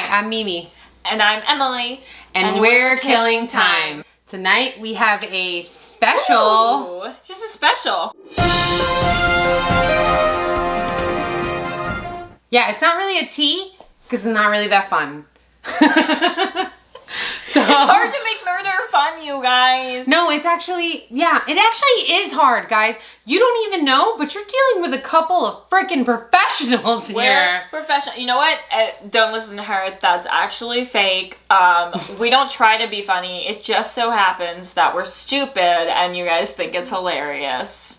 I'm Mimi. And I'm Emily. And we're killing time. Tonight we have a special. Ooh, just a special. Yeah, it's not really a tea because it's not really that fun. So, it's hard to make murder fun, you guys. No, it's actually, yeah, it actually is hard, guys. You don't even know, but you're dealing with a couple of freaking professionals here. We're professional. You know what? Don't listen to her. That's actually fake. We don't try to be funny. It just so happens that we're stupid and you guys think it's hilarious.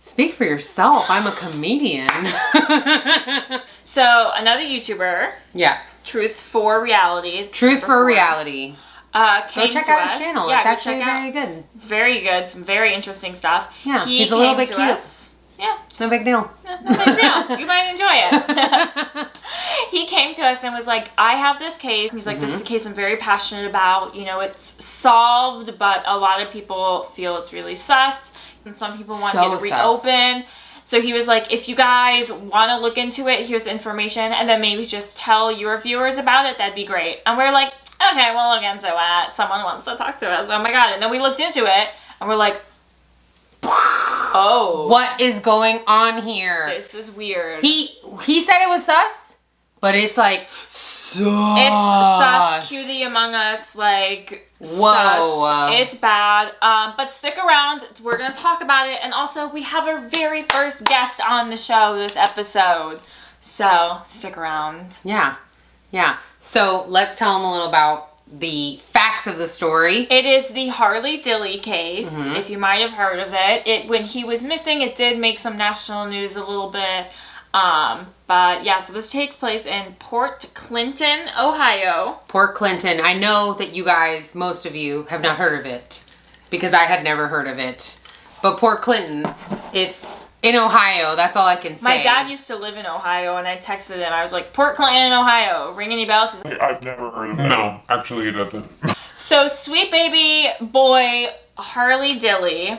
Speak for yourself. I'm a comedian. So, another YouTuber. Yeah. Truth for Reality. Truth for Reality. Go check out his channel. Yeah, it's actually very good. It's very good. Some very interesting stuff. Yeah, he's a little bit cute. Us. Yeah. No big deal. No big deal. You might enjoy it. He came to us and was like, I have this case. He's like, this is a case I'm very passionate about. You know, it's solved, but a lot of people feel it's really sus. And some people want to get it reopened. So he was like, if you guys want to look into it, here's the information. And then maybe just tell your viewers about it. That'd be great. And we're like, okay, we'll look into it. Someone wants to talk to us. Oh my God. And then we looked into it and we're like, oh. What is going on here? This is weird. He said it was sus, but it's like sus. It's sus, cue the Among Us, like, whoa. Sus. It's bad. But stick around. We're going to talk about it. And also, we have our very first guest on the show this episode. So, stick around. Yeah. Yeah. So, let's tell them a little about the facts of the story. It is the Harley Dilly case, if you might have heard of it. When he was missing, it did make some national news a little bit. But yeah, so this takes place in Port Clinton, Ohio. Port Clinton. I know that you guys, most of you, have not heard of it because I had never heard of it. But Port Clinton, it's in Ohio. That's all I can say. My dad used to live in Ohio, and I texted him. I was like, Port Clinton, Ohio. Ring any bells? He's like, I've never heard of it. No, actually it doesn't. So sweet baby boy Harley Dilly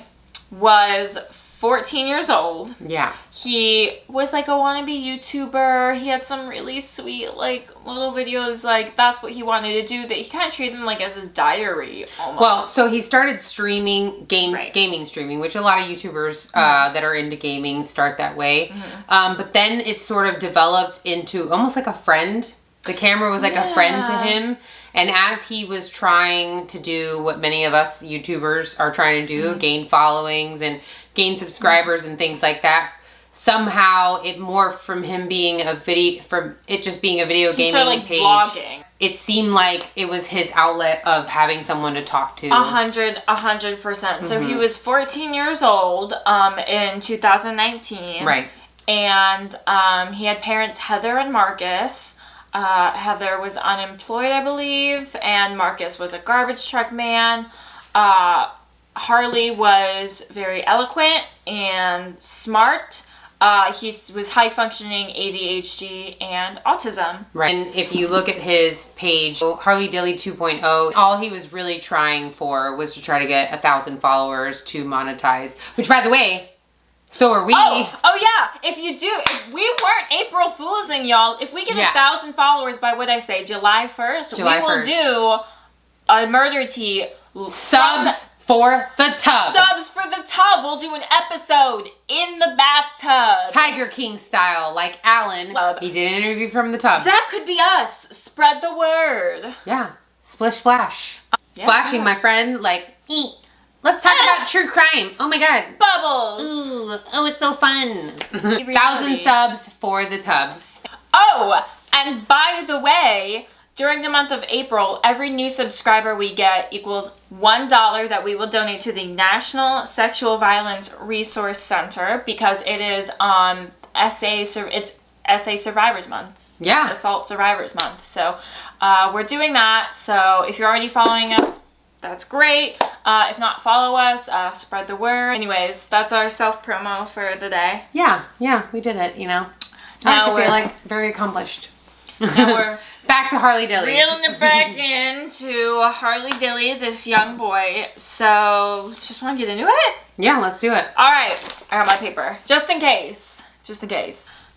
was 14 years old. Yeah. He was like a wannabe YouTuber. He had some really sweet like little videos, like that's what he wanted to do, that he kind of treated them like as his diary almost. Well, so he started streaming, gaming streaming, which a lot of YouTubers that are into gaming start that way. But then it sort of developed into almost like a friend. The camera was like a friend to him. And as he was trying to do what many of us YouTubers are trying to do, gain followings and gain subscribers and things like that, somehow it morphed from him being a video, from it just being a video gaming started, like, page. Vlogging. It seemed like it was his outlet of having someone to talk to. 100%. So he was 14 years old in 2019. Right. And he had parents Heather and Marcus. Heather was unemployed, I believe, and Marcus was a garbage truck man. Harley was very eloquent and smart. He was high-functioning ADHD and autism. Right. And if you look at his page, Harley Dilly 2.0, all he was really trying for was to try to get 1,000 followers to monetize. Which, by the way, so are we. Oh yeah. If we weren't April Foolsing, y'all. If we get 1,000 followers by what I say, July 1st, we will do a murder tea. Subs for the tub. Subs for the tub. We'll do an episode in the bathtub. Tiger King style, like Alan. He did an interview from the tub. That could be us. Spread the word. Yeah. Splish splash. Splashing, my friend, like, eat. Let's talk about true crime. Oh my God. Bubbles. Ooh, oh, it's so fun. 1,000 subs for the tub. Oh, and by the way, during the month of April, every new subscriber we get equals $1 that we will donate to the National Sexual Violence Resource Center, because it is it's SA Survivors Month. Yeah. Assault Survivors Month. So we're doing that. So if you're already following us, that's great. If not, follow us, spread the word. Anyways, that's our self-promo for the day. Yeah, we did it, you know. I like to feel like very accomplished. Now we're back to Harley Dilly. Reeling it back into Harley Dilly, this young boy. So, just want to get into it? Yeah, let's do it. All right, I got my paper. Just in case.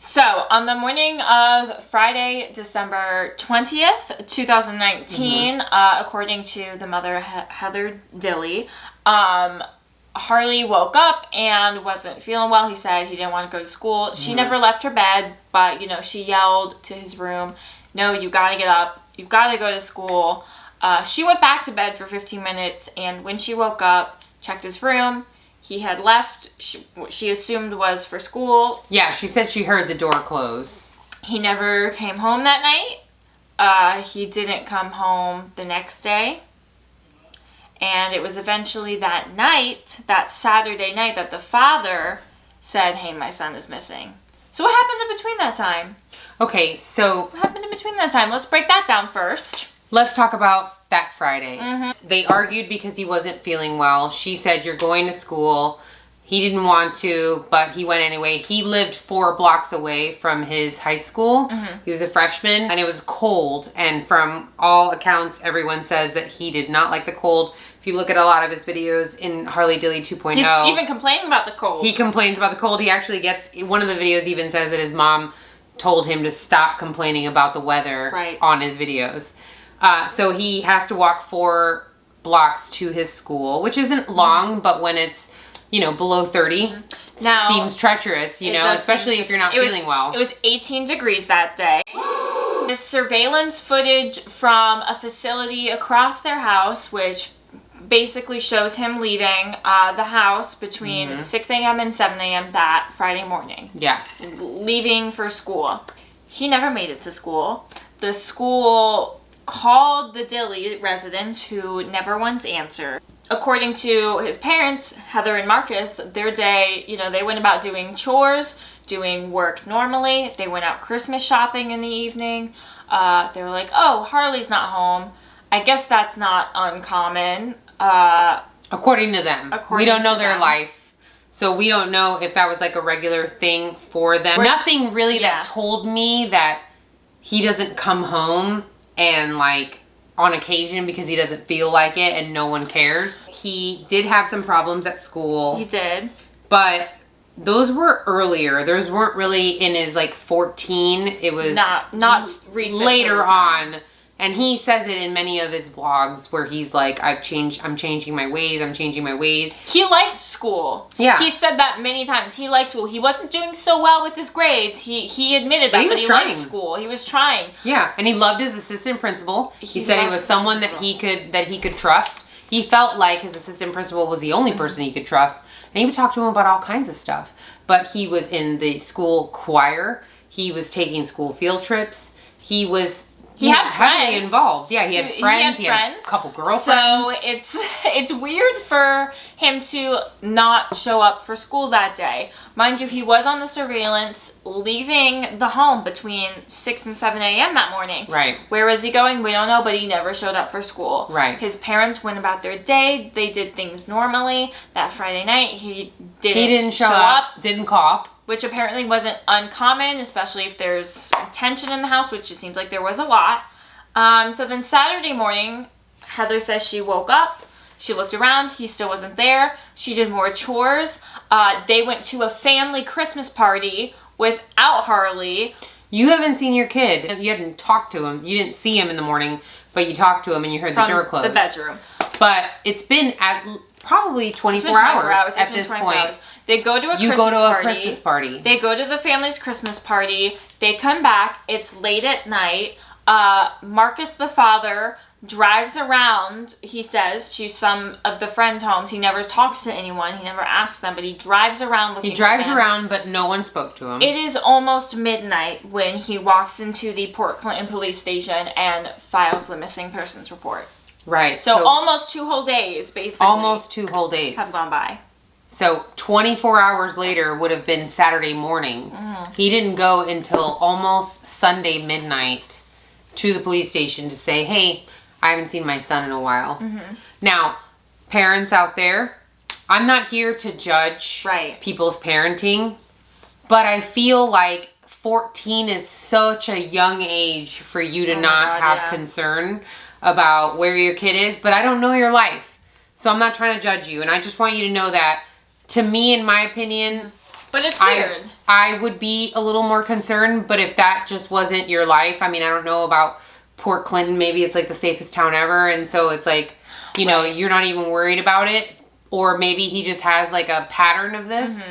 So, on the morning of Friday, December 20th, 2019, according to the mother, Heather Dilly, Harley woke up and wasn't feeling well. He said he didn't want to go to school. She never left her bed, but, you know, she yelled to his room, no, you gotta get up. You've got to go to school. She went back to bed for 15 minutes, and when she woke up, checked his room. He had left. What she assumed was for school. Yeah, she said she heard the door close. He never came home that night. He didn't come home the next day. And it was eventually that night, that Saturday night, that the father said, hey, my son is missing. So what happened in between that time? Okay, so... What happened in between that time? Let's break that down first. Let's talk about that Friday. They argued because he wasn't feeling well. She said, you're going to school. He didn't want to, but he went anyway. He lived 4 blocks away from his high school. He was a freshman, and it was cold. And from all accounts, everyone says that he did not like the cold. If you look at a lot of his videos in Harley Dilly 2.0. He's even complaining about the cold. He complains about the cold. He actually gets, one of the videos even says that his mom told him to stop complaining about the weather on his videos. So he has to walk 4 blocks to his school, which isn't long, but when it's, you know, below 30, now, seems treacherous, you know, especially if you're not feeling well. It was 18 degrees that day. There's surveillance footage from a facility across their house, which basically shows him leaving the house between 6 a.m. and 7 a.m. that Friday morning. Yeah. Leaving for school. He never made it to school. The school called the Dilly residents, who never once answered. According to his parents, Heather and Marcus, their day, you know, they went about doing chores, doing work normally. They went out Christmas shopping in the evening. They were like, oh, Harley's not home. I guess that's not uncommon. According to them. We don't know their life. So we don't know if that was like a regular thing for them. Nothing really that told me that he doesn't come home and like on occasion because he doesn't feel like it and no one cares. He did have some problems at school. He did. But those were earlier. Those weren't really in his like 14. It was not recent later on. And he says it in many of his vlogs where he's like, I'm changing my ways, I'm changing my ways. He liked school. Yeah. He said that many times. He liked school. He wasn't doing so well with his grades. He admitted that, but he liked school. He was trying. Yeah, and he loved his assistant principal. He said he was someone that he could trust. He felt like his assistant principal was the only person he could trust. And he would talk to him about all kinds of stuff. But he was in the school choir. He was taking school field trips. He had heavily involved. Yeah, he had friends. He had a couple girlfriends. So it's weird for him to not show up for school that day. Mind you, he was on the surveillance leaving the home between 6 and 7 a.m. that morning. Right. Where was he going? We don't know, but he never showed up for school. Right. His parents went about their day. They did things normally. That Friday night, he didn't show up. Didn't call. Which apparently wasn't uncommon, especially if there's tension in the house, which it seems like there was a lot. So then Saturday morning, Heather says she woke up, she looked around, he still wasn't there. She did more chores. They went to a family Christmas party without Harley. You haven't seen your kid. You hadn't talked to him. You didn't see him in the morning, but you talked to him and you heard the door close. The bedroom. But it's been at probably 24 hours at this point. They go to a Christmas party. They go to the family's Christmas party. They come back. It's late at night. Marcus, the father, drives around, he says, to some of the friends' homes. He never talks to anyone. He never asks them, but he drives around looking for them. He drives around, but no one spoke to him. It is almost midnight when he walks into the Port Clinton police station and files the missing persons report. Right. So almost 2 whole days, basically. Almost 2 whole days. Have gone by. So 24 hours later would have been Saturday morning. He didn't go until almost Sunday midnight to the police station to say, hey, I haven't seen my son in a while. Now, parents out there, I'm not here to judge people's parenting, but I feel like 14 is such a young age for you to not have concern about where your kid is, but I don't know your life. So I'm not trying to judge you, and I just want you to know that, to me, in my opinion, But it's weird. I would be a little more concerned, but if that just wasn't your life, I mean, I don't know about Port Clinton. Maybe it's like the safest town ever. And so it's like, you know, you're not even worried about it. Or maybe he just has like a pattern of this.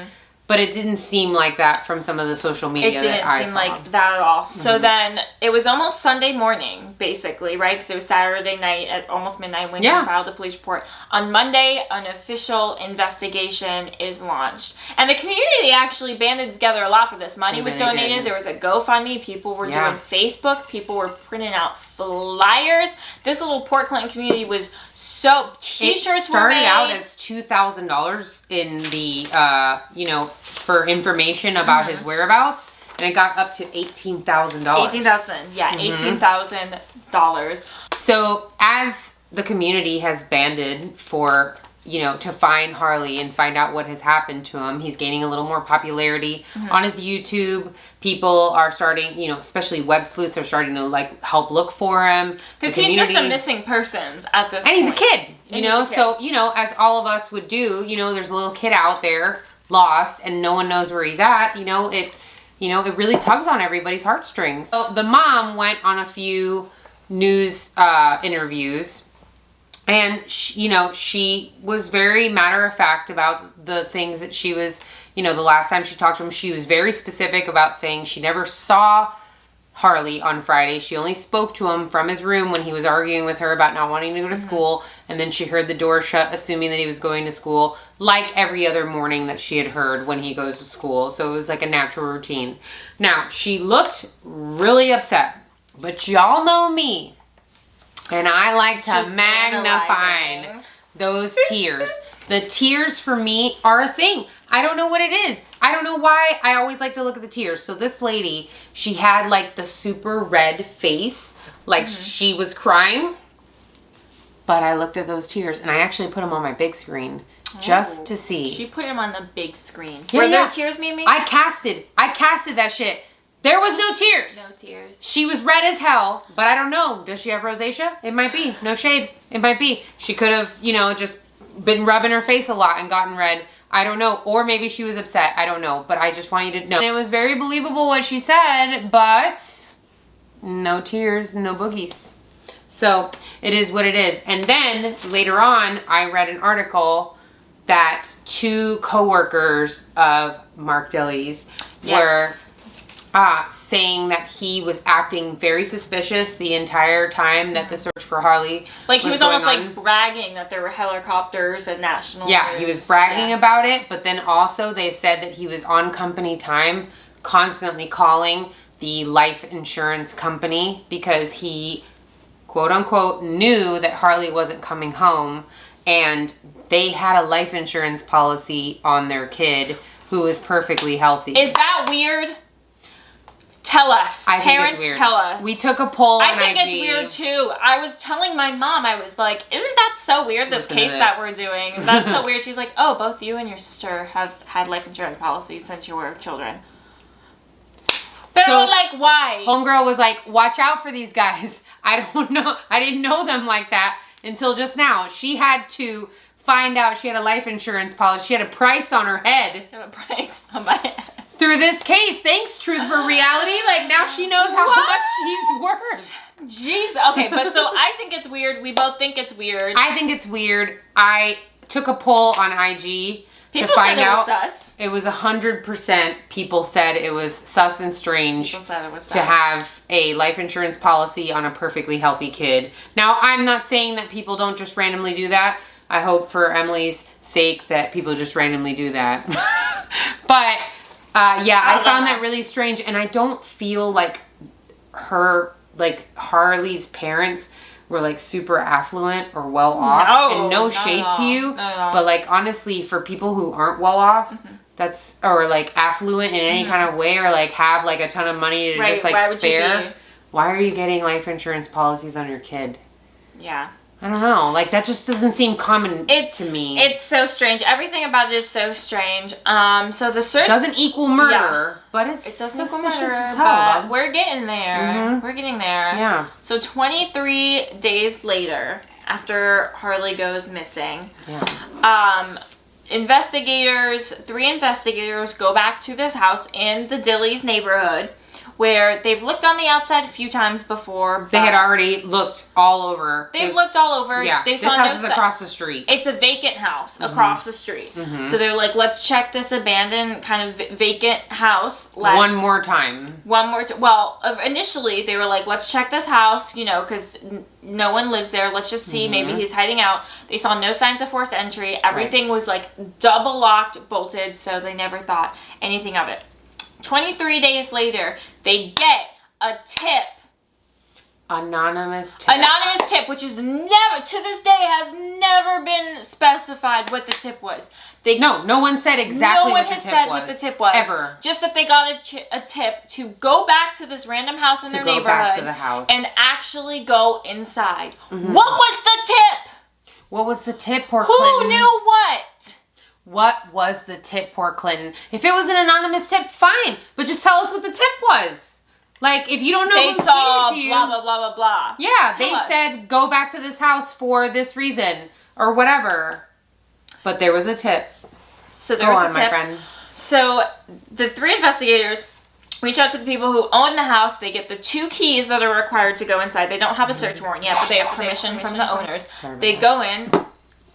But it didn't seem like that from some of the social media that I saw. It didn't seem like that at all. So then it was almost Sunday morning, basically, right? Because it was Saturday night at almost midnight when he filed the police report. On Monday, an official investigation is launched. And the community actually banded together a lot for this. Money was donated. There was a GoFundMe. People were doing Facebook. People were printing out flyers. This little Port Clinton community was so... T-shirts were made. It started out as $2,000 in the, you know, for information about his whereabouts, and it got up to $18,000. $18,000, yeah, $18,000. So as the community has banded for, you know, to find Harley and find out what has happened to him, he's gaining a little more popularity on his YouTube. People are starting, you know, especially web sleuths are starting to like help look for him. Because he's just a missing persons at this point. And he's a kid, you know, so, you know, as all of us would do, you know, there's a little kid out there lost and no one knows where he's at, you know, it really tugs on everybody's heartstrings. So the mom went on a few news interviews, and she, you know, she was very matter of fact about the things that she was, you know, the last time she talked to him, she was very specific about saying she never saw Harley on Friday. She only spoke to him from his room when he was arguing with her about not wanting to go to school, and then she heard the door shut, assuming that he was going to school, like every other morning that she had heard when he goes to school. So it was like a natural routine. Now, she looked really upset, but y'all know me, and I like to magnify those tears. The tears for me are a thing. I don't know what it is. I don't know why. I always like to look at the tears. So this lady, she had like the super red face, like she was crying. But I looked at those tears and I actually put them on my big screen just to see. She put them on the big screen. Yeah, Were there tears, Mimi? I casted that shit. There was no tears. No tears. She was red as hell, but I don't know. Does she have rosacea? It might be. No shade. It might be. She could have, you know, just been rubbing her face a lot and gotten red. I don't know. Or maybe she was upset. I don't know. But I just want you to know. And it was very believable what she said, but no tears, no boogies. So it is what it is. And then later on, I read an article that 2 co-workers of Mark Dilly's were saying that he was acting very suspicious the entire time that the search for Harley like he was almost like bragging that there were helicopters at national news. He was bragging about it, but then also they said that he was on company time constantly calling the life insurance company because he quote unquote knew that Harley wasn't coming home, and they had a life insurance policy on their kid who was perfectly healthy. Is that weird? Tell us. I think Parents, it's weird. Tell us. We took a poll on IG. I think it's weird too. I was telling my mom, I was like, isn't that so weird, this case that we're doing? That's so weird. She's like, oh, both you and your sister have had life insurance policies since you were children. But so, like, why? Homegirl was like, watch out for these guys. I don't know. I didn't know them like that until just now. She had to find out she had a life insurance policy. She had a price on her head. I have a price on my head. Through this case. Thanks, Truth for Reality. Like, now she knows how much she's worth. Jeez. Okay, but so I think it's weird. We both think it's weird. I think it's weird. I took a poll on IG to find out. Sus. It was 100% people said it was sus and strange to have a life insurance policy on a perfectly healthy kid. Now, I'm not saying that people don't just randomly do that. I hope for Emily's sake that people just randomly do that. But yeah, I found that really strange, and I don't feel like Harley's parents were like super affluent or well off. And no shade to you, but like honestly, for people who aren't well off, that's, or like affluent in any kind of way, or like have like a ton of money to just like spare, why are you getting life insurance policies on your kid? Yeah. I don't know. Like, that just doesn't seem common to me. It's so strange. Everything about it is so strange. So the search doesn't equal murder, but it doesn't equal murder. But we're getting there. We're getting there. Yeah. So 23 days later, after Harley goes missing, three investigators go back to this house in the Dilly's neighborhood where they've looked on the outside a few times before. They had already looked all over. They've looked all over. Yeah, they this saw house no is across the street. It's a vacant house across the street. So they're like, let's check this abandoned kind of vacant house. One more time. Well, initially they were like, let's check this house, you know, because no one lives there. Let's just see. Maybe he's hiding out. They saw no signs of forced entry. Everything was like double locked, bolted, so they never thought anything of it. 23 days later, they get a tip. Anonymous tip. Anonymous tip, which is never, to this day, has never been specified what the tip was. No one said exactly what the tip was. No one has said what the tip was. Ever. Just that they got a tip to go back to this random house in their neighborhood. To go back to the house. And actually go inside. What was the tip? What was the tip, poor Who Clinton? knew what? What was the tip, poor Clinton? If it was an anonymous tip, fine. But just tell us what the tip was. Like, if you don't know who saw gave it to you. blah, blah, blah, blah, blah. Yeah, they said, go back to this house for this reason. Or whatever. But there was a tip. So there was a tip. My friend. So the three investigators reach out to the people who own the house. They get the 2 keys that are required to go inside. They don't have a search warrant yet, but they have permission from the owners. They go in.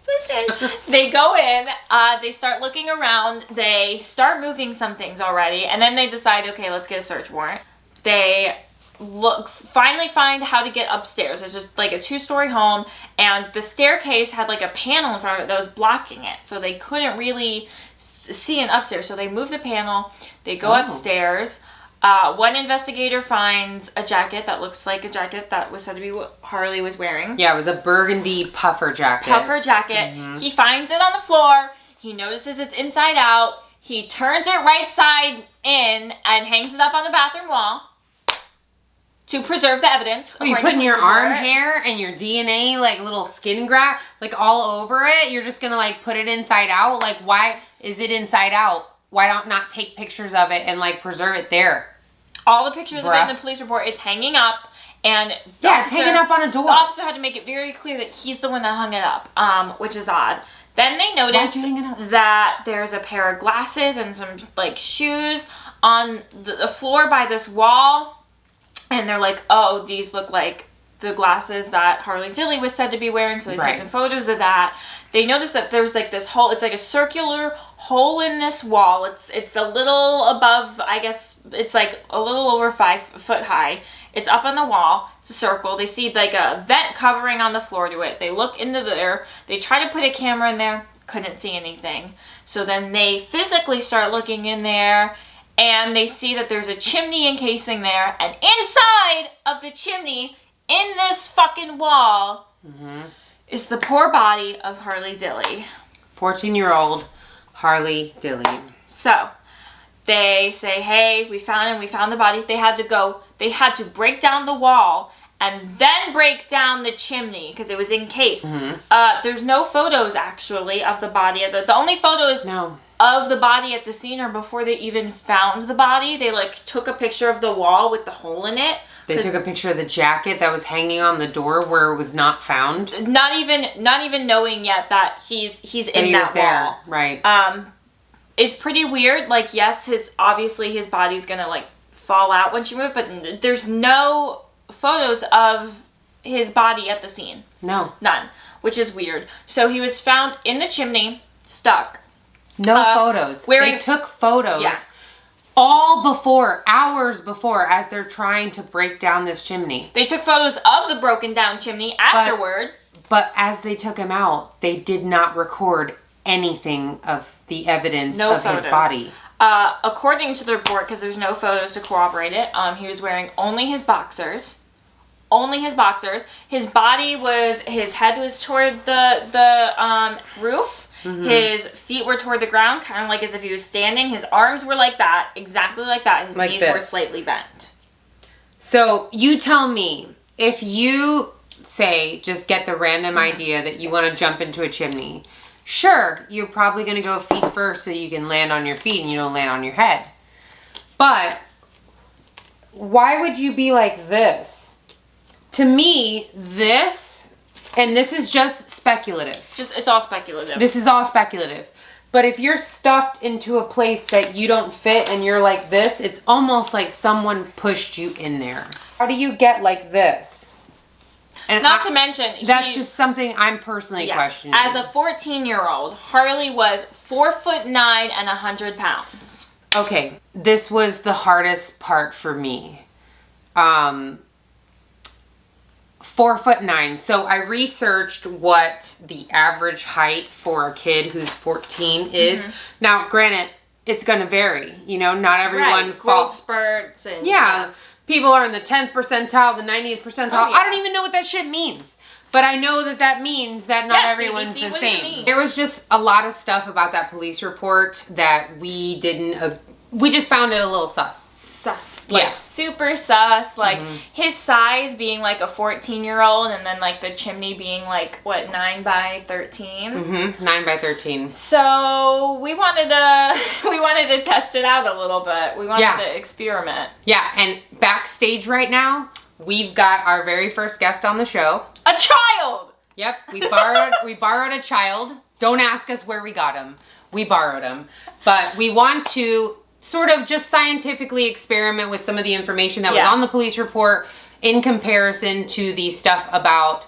It's okay. They go in. They start looking around. They start moving some things already. And then they decide, okay, let's get a search warrant. They finally find how to get upstairs. It's just like a 2-story home. And the staircase had like a panel in front of it that was blocking it. So they couldn't really see an upstairs. So they move the panel. They go upstairs. One investigator finds a jacket that looks like a jacket that was said to be what Harley was wearing. Yeah, it was a burgundy puffer jacket. He finds it on the floor. He notices it's inside out. He turns it right side in and hangs it up on the bathroom wall to preserve the evidence. Oh, you putting your arm hair and your DNA, like little skin graft, like all over it? You're just gonna like put it inside out? Like, why is it inside out? Why not take pictures of it and like preserve it there? All the pictures of it in the police report, it's hanging up, and it's hanging up on a door. The officer had to make it very clear that he's the one that hung it up, which is odd. Then they notice that there's a pair of glasses and some like shoes on the floor by this wall, and they're like, oh, these look like the glasses that Harley Dilly was said to be wearing, so they take some photos of that. They notice that there's like this hole, it's like a circular hole in this wall. It's a little above, I guess, it's like a little over 5 foot high. It's up on the wall. It's a circle. They see like a vent covering on the floor to it. They look into there. They try to put a camera in there. Couldn't see anything. So then they physically start looking in there, and they see that there's a chimney encasing there. And inside of the chimney, in this fucking wall, is the poor body of Harley Dilly. 14-year-old Harley Dilly. So they say, hey, we found him. We found the body. They had to break down the wall and then break down the chimney because it was encased. There's no photos, actually, of the body. The only photos of the body at the scene are before they even found the body. They, like, took a picture of the wall with the hole in it. They took a picture of the jacket that was hanging on the door where it was not found. Not even knowing yet that he's in that wall. Right. It's pretty weird. Like, yes, obviously his body's gonna, like, fall out once you move, but there's no photos of his body at the scene. No. None. Which is weird. So he was found in the chimney, stuck. No photos. They took photos. Yeah. Hours before, as they're trying to break down this chimney. They took photos of the broken down chimney afterward. But as they took him out, they did not record anything of the evidence of his body. According to the report, because there's no photos to corroborate it, he was wearing only his boxers. Only his boxers. His head was toward the roof. His feet were toward the ground, kind of like as if he was standing. His arms were like that, exactly like that. His knees were slightly bent. So you tell me, if you say, just get the random idea that you want to jump into a chimney, sure, you're probably going to go feet first so you can land on your feet and you don't land on your head. But why would you be like this? To me, and this is just speculative. It's all speculative. This is all speculative. But if you're stuffed into a place that you don't fit and you're like this, it's almost like someone pushed you in there. How do you get like this? And Not to mention, that's just something I'm personally questioning. As a 14-year-old, Harley was 4'9" and 100 pounds. Okay, this was the hardest part for me. 4'9". So I researched what the average height for a kid who's 14 is. Now, granted, it's going to vary. You know, not everyone growth spurts and people are in the 10th percentile, the 90th percentile. I don't even know what that shit means. But I know that that means that not everyone's CBC, the same. There was just a lot of stuff about that police report that we didn't, we just found it a little sus. Like super sus, like his size being like a 14-year-old and then like the chimney being like what, 9 by 13. 9 by 13. So we wanted to test it out a little bit. We wanted to experiment. Yeah, and backstage right now we've got our very first guest on the show, a child. Yep, we borrowed a child. Don't ask us where we got him. We borrowed him, but we want to sort of just scientifically experiment with some of the information that was on the police report in comparison to the stuff about,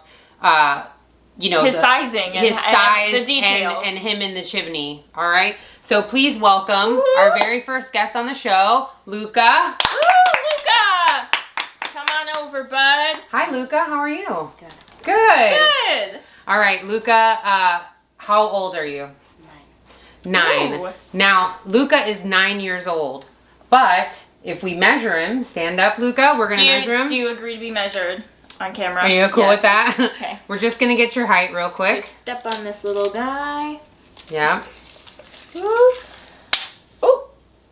you know, his sizing, his size, the details, and him in the chimney. All right. So please welcome our very first guest on the show, Luca. Woo, Luca! Come on over, bud. Hi, Luca. How are you? Good. Good. Good. All right, Luca. How old are you? 9. Ooh. Now, Luca is 9 years old, but if we measure him, stand up, Luca, we're going to measure him. Do you agree to be measured on camera? Are you cool with that? Okay. We're just going to get your height real quick. Step on this little guy. Yeah. Ooh.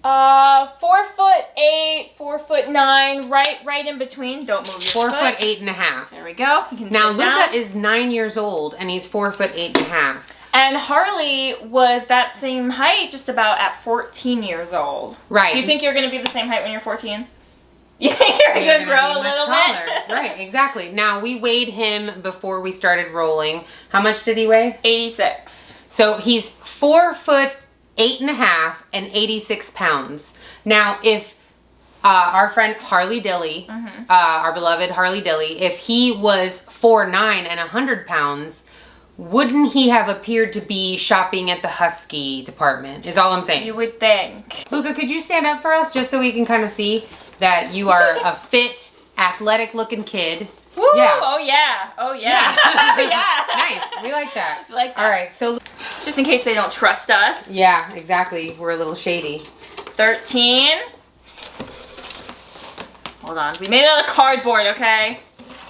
4'8", 4'9", right in between. Don't move your 4 foot. foot 8.5. There we go. You can Now, sit Luca down. is 9 years old, and he's 4 foot 8.5. And Harley was that same height just about at 14 years old. Right. Do you think you're going to be the same height when you're 14? You think you're going to grow a little bit? Right, exactly. Now, we weighed him before we started rolling. How much did he weigh? 86. So he's 4 foot 8.5 and 86 pounds. Now, if our friend Harley Dilly, our beloved Harley Dilly, if he was 4'9" and 100 pounds, wouldn't he have appeared to be shopping at the Husky department, is all I'm saying. You would think. Luca, could you stand up for us just so we can kind of see that you are a fit, athletic-looking kid? Woo! Yeah. Oh, yeah. Oh, yeah. Yeah. Nice. We like that. Like that. All right. So, Just in case they don't trust us. yeah, exactly. We're a little shady. 13. Hold on. We made it out of cardboard, okay?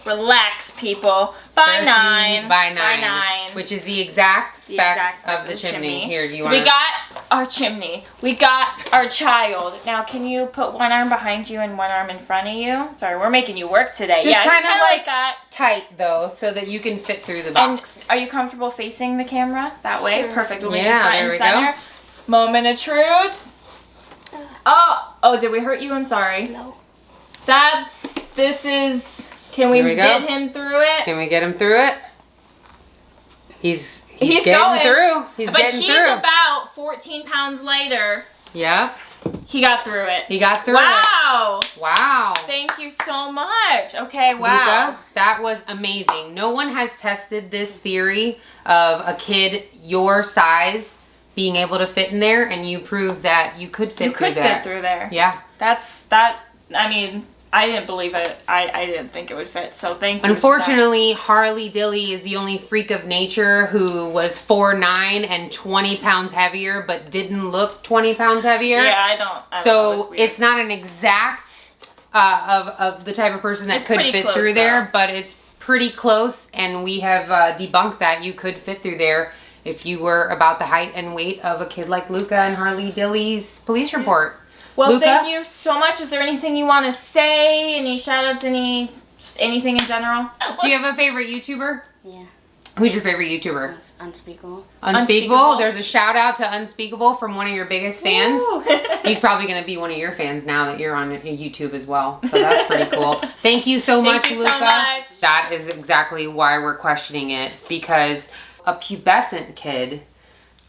Relax, people. By 13 9. by 9. Which is the exact specs of the chimney. Here, do you so want we got our chimney. We got our child. Now, can you put one arm behind you and one arm in front of you? Sorry, we're making you work today. Just yeah, kind just of like that. tight, though, so that you can fit through the And box. are you comfortable facing the camera that way? Sure. Perfect. We'll Yeah, make it there we front and center. Moment of truth. Oh, did we hurt you? I'm sorry. No. Can we Here we go. get him through it? Can we get him through it? He's He's getting going. through. He's But getting he's through. about 14 pounds later. Yeah, He got through it. he got through Wow. it. Wow. Thank you so much. Okay, wow. Luca, that was amazing. No one has tested this theory of a kid your size being able to fit in there, and you proved that you could fit through that. fit through there. Yeah. I mean, I didn't believe it. I didn't think it would fit, so thank you. Unfortunately, Harley Dilly is the only freak of nature who was 4'9" and 20 pounds heavier, but didn't look 20 pounds heavier. Yeah, I don't know. So It's it's not an exact of the type of person that It's could pretty fit close, through there, though. but it's pretty close, and we have debunked that you could fit through there if you were about the height and weight of a kid like Luca and Harley Dilly's police report. Well, Luca? thank you so much. Is there anything you want to say? Any shout outs? Anything in general? Do you have a favorite YouTuber? Yeah. Who's your favorite YouTuber? It's unspeakable. Unspeakable. There's a shout out to Unspeakable from one of your biggest fans. Woo. He's probably going to be one of your fans now that you're on YouTube as well. So that's pretty cool. Thank you so much, Thank you Luca. so much. That is exactly why we're questioning it, because a pubescent kid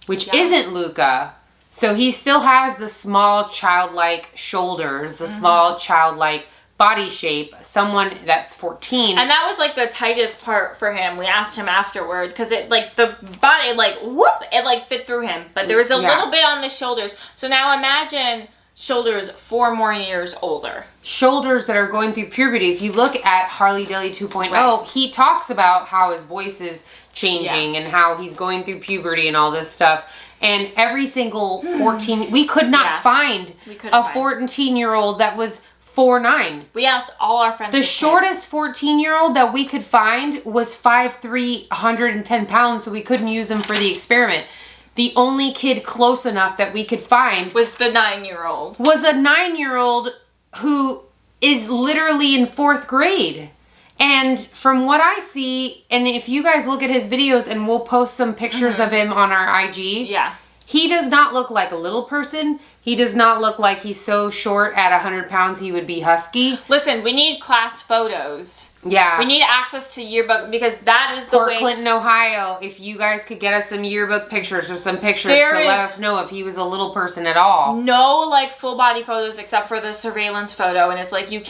which isn't Luca. So he still has the small childlike shoulders, the small childlike body shape, someone that's 14. And that was like the tightest part for him. We asked him afterward because it like the body like whoop, it like fit through him. But there was a little bit on the shoulders. So now imagine shoulders 4 more years older. Shoulders that are going through puberty. If you look at Harley Dilly 2.0, he talks about how his voice is changing and how he's going through puberty and all this stuff. And every single 14, we could not find a 14-year-old that was 4'9". We asked all our friends. The shortest 14-year-old that we could find was 5'3", 110 pounds, so we couldn't use him for the experiment. The only kid close enough that we could find was the 9-year-old. Was a 9-year-old who is literally in 4th grade. And from what I see, and if you guys look at his videos, and we'll post some pictures of him on our IG. Yeah. He does not look like a little person. He does not look like he's so short at 100 pounds he would be husky. Listen, we need class photos. Yeah. We need access to Yearbook because that is the way. Clinton, Ohio, if you guys could get us some Yearbook pictures or some pictures to let us know if he was a little person at all. No, like, full body photos except for the surveillance photo, and it's like, we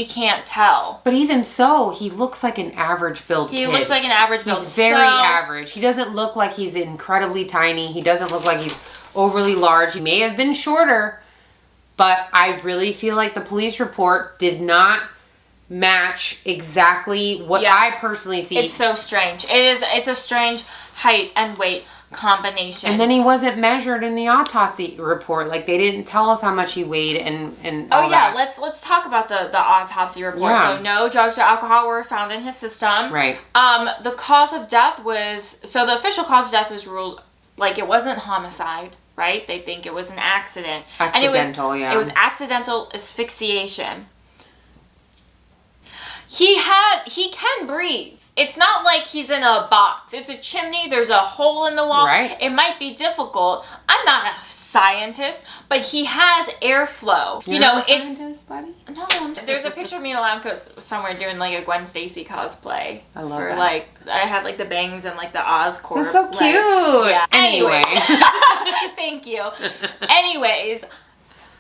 can't tell. But even so, he looks like an average build kid. He looks like an average build. He's very average. He doesn't look like he's incredibly tiny. He doesn't look like he's overly large. He may have been shorter, but I really feel like the police report did not match exactly what I personally see. It's so strange. It's a strange height and weight combination. And then he wasn't measured in the autopsy report. Like, they didn't tell us how much he weighed and all that. Let's talk about the autopsy report. Yeah. So no drugs or alcohol were found in his system. Right. The cause of death was, so the official cause of death was ruled like it wasn't homicide, right? They think it was an accident. Accidental, It was accidental asphyxiation. He can breathe. It's not like he's in a box. It's a chimney. There's a hole in the wall. Right. It might be difficult. I'm not a scientist, but he has airflow. You're not a scientist, buddy? No, there's a picture of me and Alamco somewhere doing like a Gwen Stacy cosplay. I love for that. Like, I had like the bangs and like the Oscorp. That's so cute. Yeah. Anyway. Thank you. Anyways,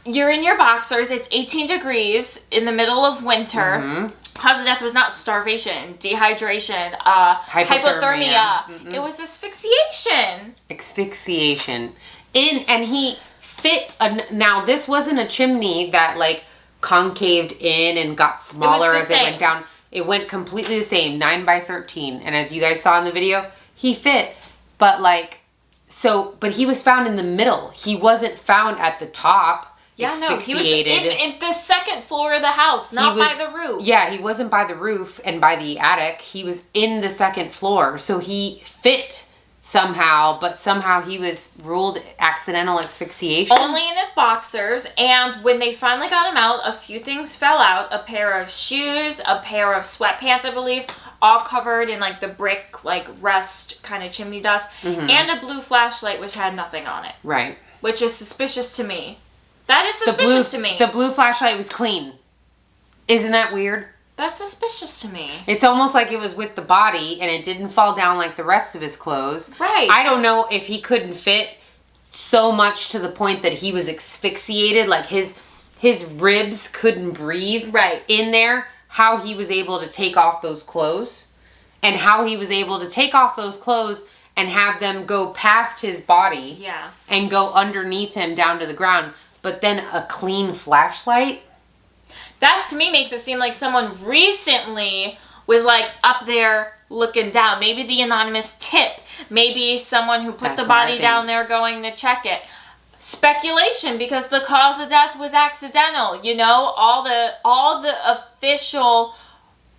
you're in your boxers. It's 18 degrees in the middle of winter. Mm-hmm. Cause of death was not starvation, dehydration, hypothermia. Mm-mm. It was asphyxiation. Asphyxiation. And he fit, now this wasn't a chimney that like concaved in and got smaller as it went down. It went completely the same, 9 by 13. And as you guys saw in the video, he fit. But like, but he was found in the middle. He wasn't found at the top. Yeah, no, he was in the second floor of the house, not by the roof. Yeah, he wasn't by the roof and by the attic. He was in the second floor. So he fit somehow, but somehow he was ruled accidental asphyxiation. Only in his boxers, and when they finally got him out, a few things fell out. A pair of shoes, a pair of sweatpants, I believe, all covered in like the brick, like rust kind of chimney dust, and a blue flashlight which had nothing on it. Right. Which is suspicious to me. That is suspicious to me. The blue flashlight was clean. Isn't that weird? That's suspicious to me. It's almost like it was with the body and it didn't fall down like the rest of his clothes. Right. I don't know if he couldn't fit so much to the point that he was asphyxiated, like his ribs couldn't breathe in there, how he was able to take off those clothes and how he was able to take off those clothes and have them go past his body and go underneath him down to the ground. But then a clean flashlight? That to me makes it seem like someone recently was like up there looking down. Maybe the anonymous tip. Maybe someone who put the body down there going to check it. Speculation, because the cause of death was accidental. You know, all the official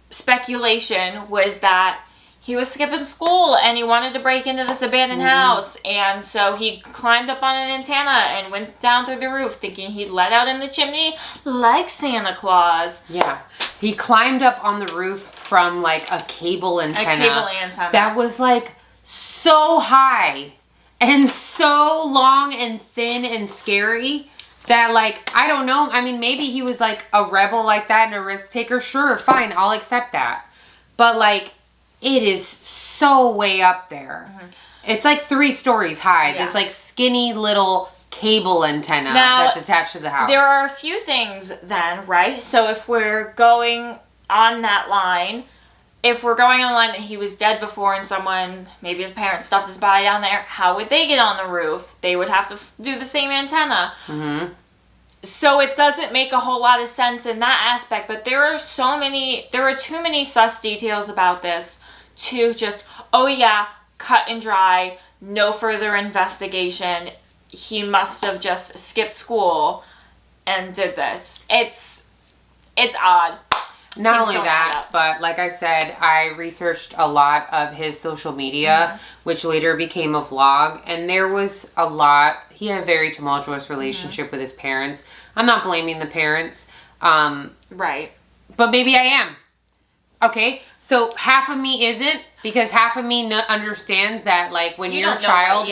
speculation was that he was skipping school and he wanted to break into this abandoned house. And so he climbed up on an antenna and went down through the roof thinking he'd let out in the chimney like Santa Claus. Yeah. He climbed up on the roof from like a cable antenna. That was like so high and so long and thin and scary that like, I don't know. I mean, maybe he was like a rebel like that and a risk taker. Sure, fine. I'll accept that. But like, it is so way up there. It's like 3 stories high. Yeah. This like skinny little cable antenna Now, that's attached to the house. There are a few things then, right? So if we're going on that line, if we're going on the line that he was dead before and someone, maybe his parents, stuffed his body down there, how would they get on the roof? They would have to do the same antenna. So it doesn't make a whole lot of sense in that aspect, but there are too many sus details about this to just, oh yeah, cut and dry, no further investigation. He must have just skipped school and did this. It's odd. Not only that, but like I said, I researched a lot of his social media, which later became a vlog, and there was a lot. He had a very tumultuous relationship with his parents. I'm not blaming the parents. Right. But maybe I am. Okay? So half of me isn't, because half of me understands that, like, when your child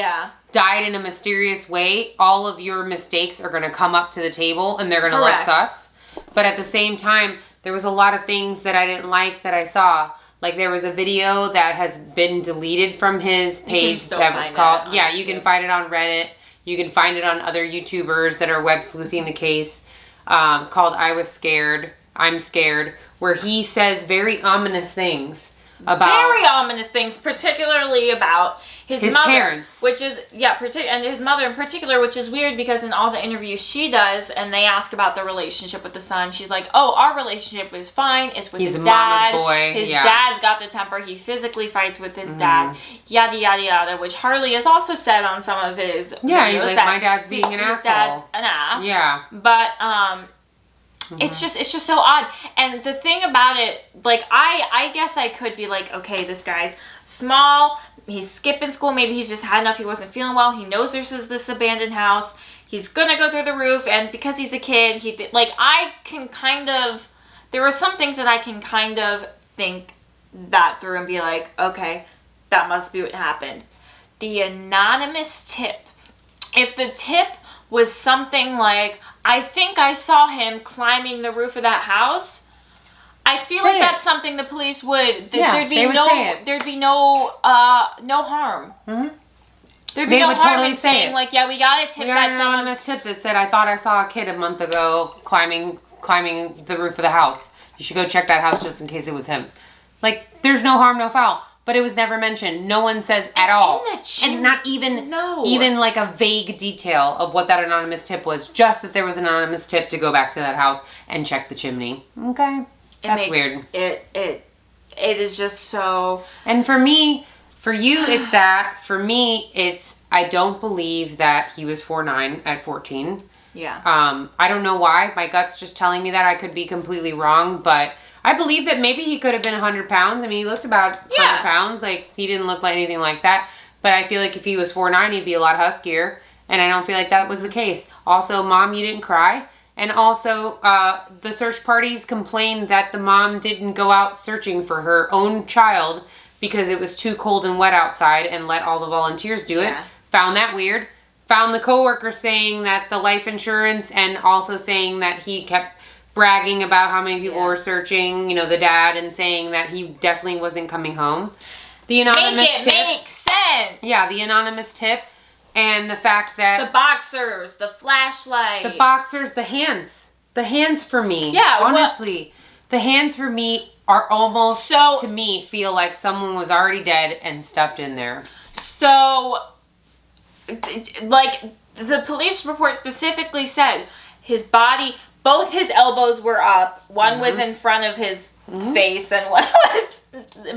died in a mysterious way, all of your mistakes are going to come up to the table and they're going to look sus. But at the same time, there was a lot of things that I didn't like that I saw. Like, there was a video that has been deleted from his page that was called, you can find it on Reddit. You can find it on other YouTubers that are web sleuthing the case, called I'm Scared, where he says very ominous things particularly about his mother, parents, which is and his mother in particular, which is weird because in all the interviews she does, and they ask about the relationship with the son, she's like, "Oh, our relationship is fine. It's with his dad. Mama's boy. His dad's got the temper. He physically fights with his dad. Yada yada yada." Which Harley has also said on some of his videos, he's like, my dad's being an asshole. His dad's an ass. Yeah, but it's just so odd. And the thing about it, like, I guess I could be like, okay, this guy's small, he's skipping school, maybe he's just had enough, he wasn't feeling well, he knows there's this abandoned house, he's gonna go through the roof, and because he's a kid, I can kind of, there are some things that I can kind of think that through and be like, okay, that must be what happened. The anonymous tip, if the tip was something like, I think I saw him climbing the roof of that house, I feel like that's something the police would. There'd be no harm. There'd be no harm in saying, like, yeah, we got a tip. We got an anonymous tip that said, I thought I saw a kid a month ago climbing the roof of the house. You should go check that house just in case it was him. Like, there's no harm, no foul. But it was never mentioned. No one says at all. And not even like a vague detail of what that anonymous tip was. Just that there was an anonymous tip to go back to that house and check the chimney. Okay. That's weird. It is just so... And for me, for you, it's that. For me, it's, I don't believe that he was 4'9" at 14. Yeah. I don't know why. My gut's just telling me that. I could be completely wrong, but... I believe that maybe he could have been 100 pounds. I mean, he looked about 100 pounds. Like, he didn't look like anything like that. But I feel like if he was 4'9", he'd be a lot huskier. And I don't feel like that was the case. Also, Mom, you didn't cry. And also, the search parties complained that the mom didn't go out searching for her own child because it was too cold and wet outside and let all the volunteers do it. Found that weird. Found the coworker saying that the life insurance, and also saying that he kept bragging about how many people were searching, you know, the dad, and saying that he definitely wasn't coming home. The anonymous tip. Makes sense. Yeah, the anonymous tip, and the fact that... The boxers, the flashlight. The boxers, the hands. The hands for me. Yeah, honestly. The hands for me are almost, to me, feel like someone was already dead and stuffed in there. So, like, the police report specifically said his body... Both his elbows were up. One was in front of his face and one was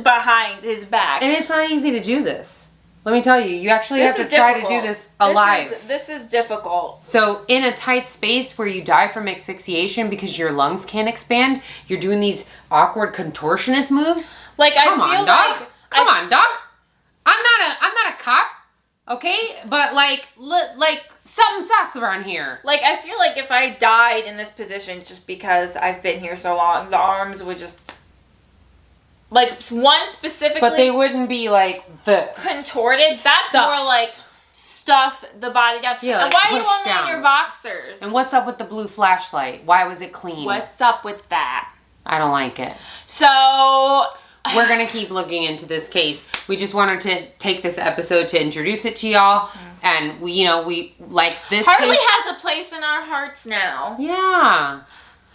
behind his back. And it's not easy to do this. Let me tell you. You actually have to try to do this alive. This is difficult. So in a tight space where you die from asphyxiation because your lungs can't expand, you're doing these awkward contortionist moves. Like, Come on, dog. I'm not a cop. Okay? But like something sus around here. Like, I feel like if I died in this position just because I've been here so long, the arms would just... Like, one specifically... But they wouldn't be, like, this. Contorted? That's more like stuff the body down. Yeah, and why are you only in your boxers? And what's up with the blue flashlight? Why was it clean? What's up with that? I don't like it. So... we're going to keep looking into this case. We just wanted to take this episode to introduce it to y'all. And we like this Harley case. has a place in our hearts now. Yeah.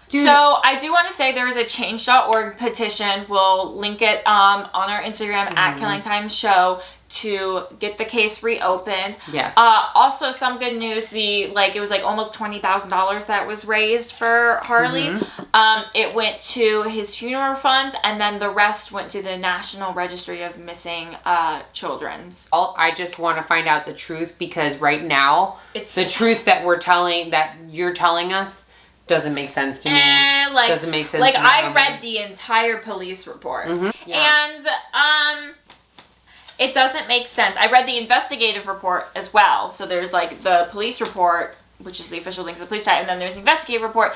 Dude. So I do want to say there is a change.org petition. We'll link it on our Instagram at Killing Time Show to get the case reopened. Yes. Also, some good news. It was like almost $20,000 that was raised for Harley. It went to his funeral funds, and then the rest went to the National Registry of Missing Children's. I just want to find out the truth, because right now, It's the truth that you're telling us doesn't make sense to me. Doesn't make sense to me. I read the entire police report. And it doesn't make sense. I read the investigative report as well. So there's like the police report, which is the official thing to the police chat, and then there's the investigative report.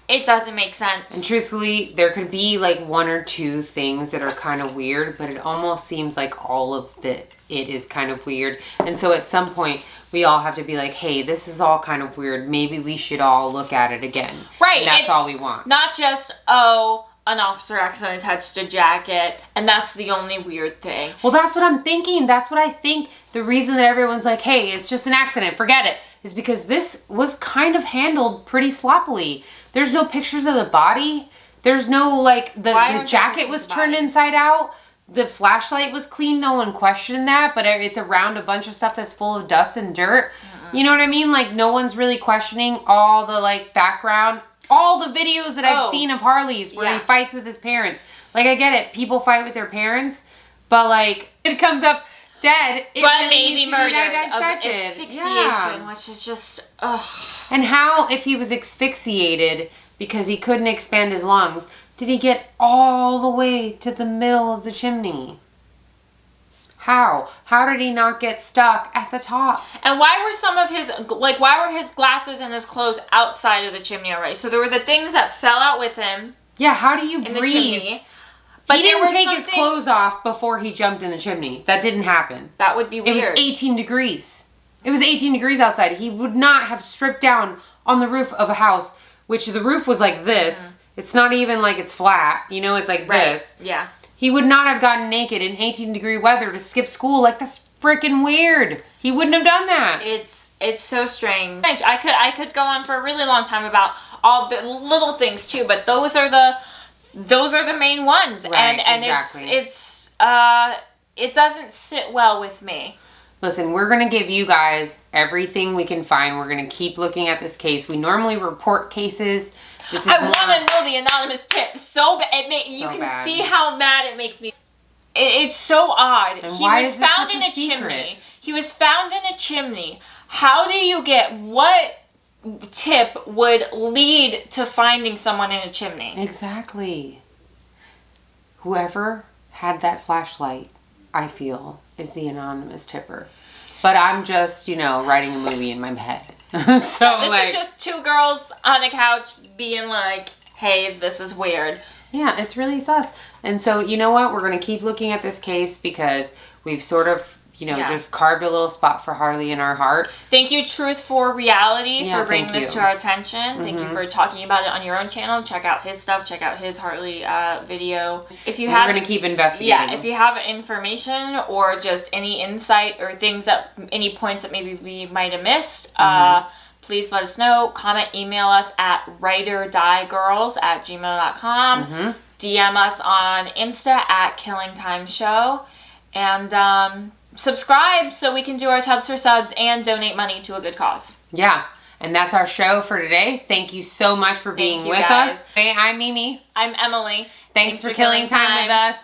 It doesn't make sense. And truthfully, there could be like one or two things that are kind of weird, but it almost seems like all of it is kind of weird. And so at some point, we all have to be like, hey, this is all kind of weird. Maybe we should all look at it again. Right. And that's all we want. Not just, an officer accidentally touched a jacket, and that's the only weird thing. Well, that's what I'm thinking. That's what I think. The reason that everyone's like, hey, it's just an accident, forget it, is because this was kind of handled pretty sloppily. There's no pictures of the body. There's no, like, the jacket was turned inside out. The flashlight was clean. No one questioned that, but it's around a bunch of stuff that's full of dust and dirt. You know what I mean? Like, no one's really questioning all the, like, background. All the videos that I've seen of Harley's where he fights with his parents. Like, I get it. People fight with their parents. But, like, it comes up dead. It but really maybe needs to murdered be dissected. of asphyxiation, which is just, And how, if he was asphyxiated because he couldn't expand his lungs, did he get all the way to the middle of the chimney? How? How did he not get stuck at the top? And why were some of his, why were his glasses and his clothes outside of the chimney already? So there were the things that fell out with him. Yeah, how do you in breathe? The chimney. But he didn't take his clothes off before he jumped in the chimney. That didn't happen. That would be weird. It was 18 degrees. It was 18 degrees outside. He would not have stripped down on the roof of a house, which the roof was like this. It's not even like it's flat. You know, it's like this. Yeah. He would not have gotten naked in 18-degree weather to skip school. Like, that's freaking weird. He wouldn't have done that. It's so strange. I could go on for a really long time about all the little things too, but those are the main ones. Right, and exactly. it doesn't sit well with me. Listen, we're going to give you guys everything we can find. We're going to keep looking at this case. We normally report cases. I want to know the anonymous tip so bad. You can see how mad it makes me. It's so odd. And He why was is this found such in a a secret? chimney. He was found in a chimney. How do you get what tip would lead to finding someone in a chimney? Exactly. Whoever had that flashlight, I feel, is the anonymous tipper. But I'm just, writing a movie in my head. This is just two girls on a couch being like, hey, this is weird. Yeah, it's really sus. And so, you know what? We're going to keep looking at this case because we've sort of, just carved a little spot for Harley in our heart. Thank you, Truth for Reality, for bringing this to our attention. Thank you for talking about it on your own channel. Check out his stuff. Check out his Harley video. If you have, we're going to keep investigating. Yeah, if you have information or just any insight or any points that maybe we might have missed, please let us know. Comment, email us at writerdieGirls@gmail.com. DM us on Insta at Killing Time Show. And subscribe so we can do our tubs for subs and donate money to a good cause. Yeah. And that's our show for today. Thank you so much for being with us. Hey, I'm Mimi. I'm Emily. Thanks for killing time with us.